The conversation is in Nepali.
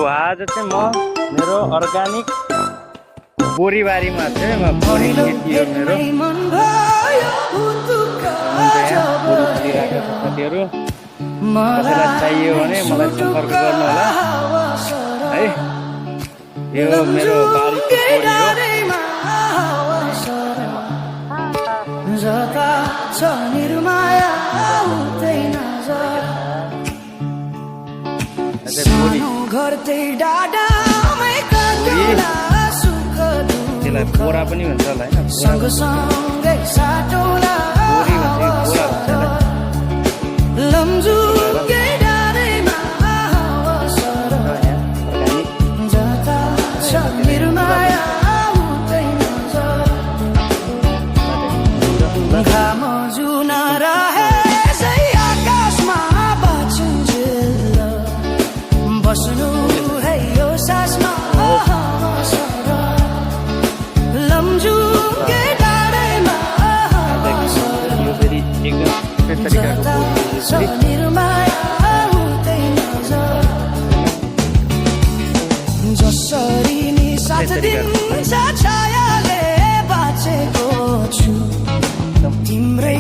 आज चाहिँ म मेरो अर्गानिक बोरीबारीमा चाहिँ म बोरी खेती हो मेरो साथीहरू कसैलाई चाहियो भने मलाई सम्पर्क गर्नु होला है। यो मेरो बारीको बोरी त्यसलाई बोरा पनि भन्छ होला होइन, बोरी भन्छ तिम्रै